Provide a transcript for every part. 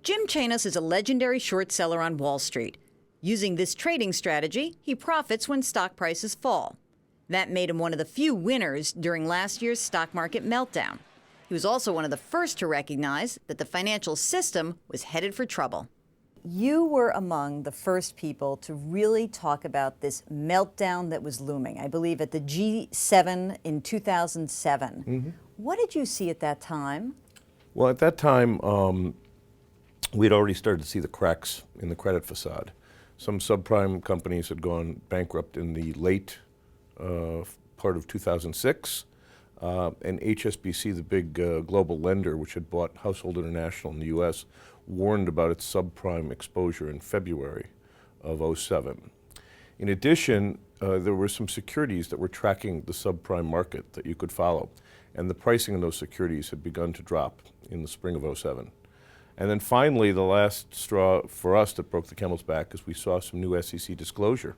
Jim Chanos is a legendary short seller on Wall Street. Using this trading strategy, he profits when stock prices fall. That made him one of the few winners during last year's stock market meltdown. He was also one of the first to recognize that the financial system was headed for trouble. You were among the first people to really talk about this meltdown that was looming, I believe at the G7 in 2007. Mm-hmm. What did you see at that time? Well, at that time, we'd already started to see the cracks in the credit facade. Some subprime companies had gone bankrupt in the late part of 2006. And HSBC, the big global lender, which had bought Household International in the U.S., warned about its subprime exposure in February of 2007. In addition, there were some securities that were tracking the subprime market that you could follow. And the pricing of those securities had begun to drop in the spring of 2007. And then finally, the last straw for us that broke the camel's back is we saw some new SEC disclosure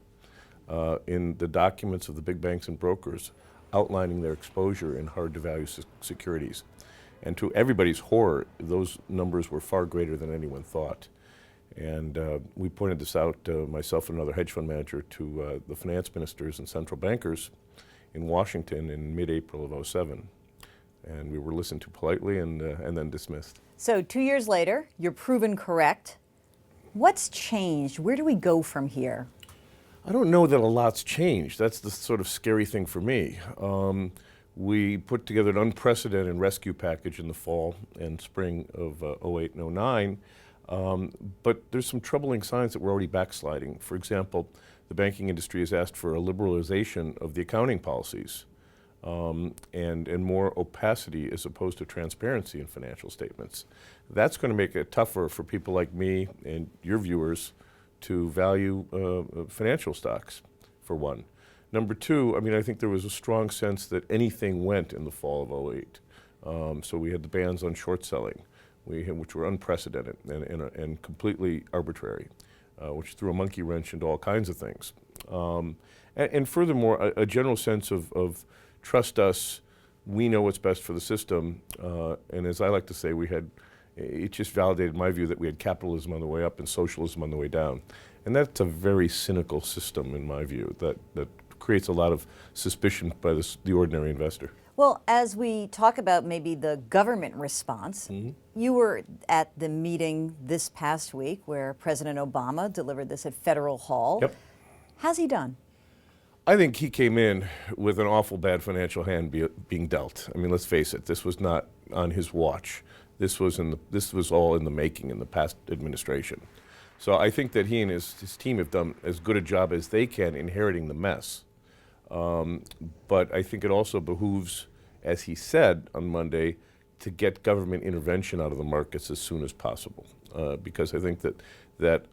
in the documents of the big banks and brokers outlining their exposure in hard-to-value securities. And to everybody's horror, those numbers were far greater than anyone thought. And we pointed this out, myself and another hedge fund manager, to the finance ministers and central bankers in Washington in mid-April of 2007. And we were listened to politely and then dismissed. So 2 years later, you're proven correct. What's changed? Where do we go from here? I don't know that a lot's changed. That's the sort of scary thing for me. We put together an unprecedented rescue package in the fall and spring of 2008 and 2009, but there's some troubling signs that we're already backsliding. For example, the banking industry has asked for a liberalization of the accounting policies and more opacity as opposed to transparency in financial statements. That's going to make it tougher for people like me and your viewers to value financial stocks, for one. Number two, I think there was a strong sense that anything went in the fall of 2008. So we had the bans on short selling, which were unprecedented and completely arbitrary, which threw a monkey wrench into all kinds of things. And furthermore, a general sense of trust us, we know what's best for the system. And as I like to say, it just validated my view that we had capitalism on the way up and socialism on the way down. And that's a very cynical system, in my view, that creates a lot of suspicion by the ordinary investor. Well, as we talk about maybe the government response, you were at the meeting this past week where President Obama delivered this at Federal Hall. Yep. How's he done? I think he came in with an awful bad financial hand being dealt. Let's face it, this was not on his watch. This was all in the making in the past administration. So I think that he and his team have done as good a job as they can inheriting the mess. But I think it also behooves, as he said on Monday, to get government intervention out of the markets as soon as possible. Because I think that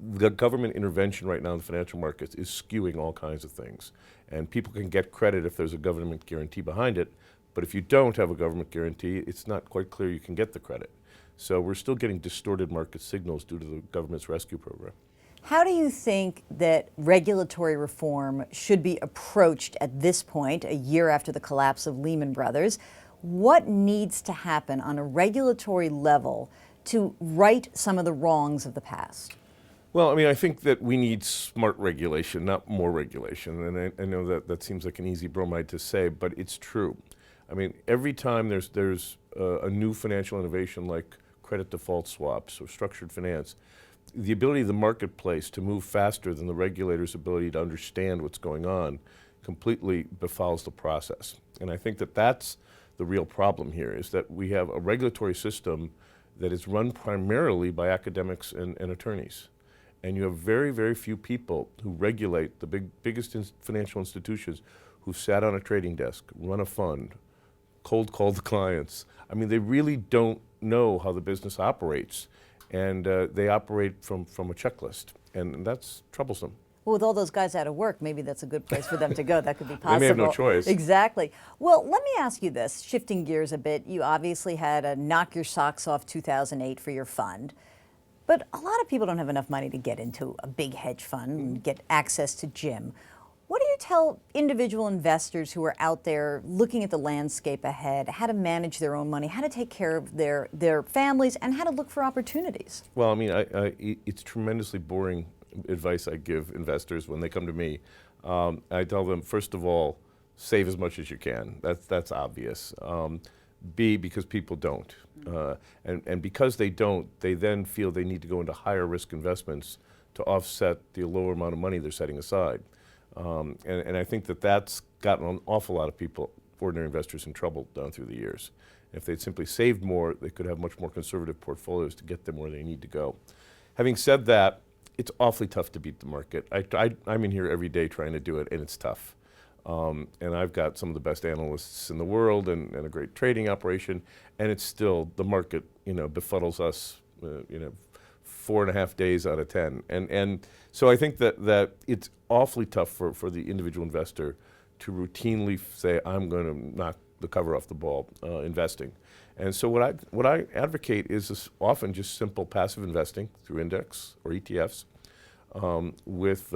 the government intervention right now in the financial markets is skewing all kinds of things. And people can get credit if there's a government guarantee behind it. But if you don't have a government guarantee, it's not quite clear you can get the credit. So we're still getting distorted market signals due to the government's rescue program. How do you think that regulatory reform should be approached at this point, a year after the collapse of Lehman Brothers? What needs to happen on a regulatory level to right some of the wrongs of the past? Well, I think that we need smart regulation, not more regulation. And I know that seems like an easy bromide to say, but it's true. Every time there's a new financial innovation like credit default swaps or structured finance, the ability of the marketplace to move faster than the regulator's ability to understand what's going on completely befouls the process. And I think that that's the real problem here, is that we have a regulatory system that is run primarily by academics and attorneys. And you have very, very few people who regulate the biggest financial institutions who sat on a trading desk, run a fund, cold call the clients. They really don't know how the business operates. And they operate from a checklist, and that's troublesome. Well, with all those guys out of work, maybe that's a good place for them to go. That could be possible. They may have no choice. Exactly. Well, let me ask you this, shifting gears a bit. You obviously had a knock your socks off 2008 for your fund, but a lot of people don't have enough money to get into a big hedge fund and get access to Jim. What do you tell individual investors who are out there looking at the landscape ahead, how to manage their own money, how to take care of their families, and how to look for opportunities? Well, I mean, it's tremendously boring advice I give investors when they come to me. I tell them, first of all, save as much as you can. That's obvious. B, because people don't. And because they don't, they then feel they need to go into higher risk investments to offset the lower amount of money they're setting aside. And I think that's gotten an awful lot of people, ordinary investors, in trouble down through the years. If they'd simply saved more, they could have much more conservative portfolios to get them where they need to go. Having said that, it's awfully tough to beat the market. I'm in here every day trying to do it, and it's tough. And I've got some of the best analysts in the world and a great trading operation, and it's still, the market, befuddles us, 4.5 days out of 10. And so I think that it's awfully tough for the individual investor to routinely say, I'm going to knock the cover off the ball investing. And so what I advocate is often just simple passive investing through index or ETFs, with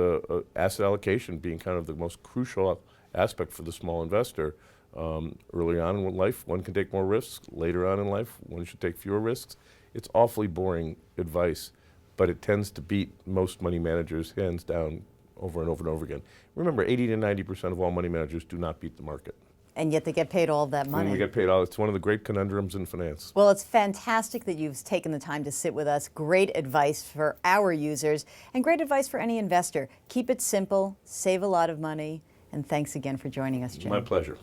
asset allocation being kind of the most crucial aspect for the small investor. Early on in life, one can take more risks. Later on in life, one should take fewer risks. It's awfully boring advice, but it tends to beat most money managers hands down over and over and over again. Remember, 80 to 90% of all money managers do not beat the market. And yet they get paid all of that money. And we get paid all. It's one of the great conundrums in finance. Well, it's fantastic that you've taken the time to sit with us. Great advice for our users and great advice for any investor. Keep it simple, save a lot of money, and thanks again for joining us, Jim. My pleasure.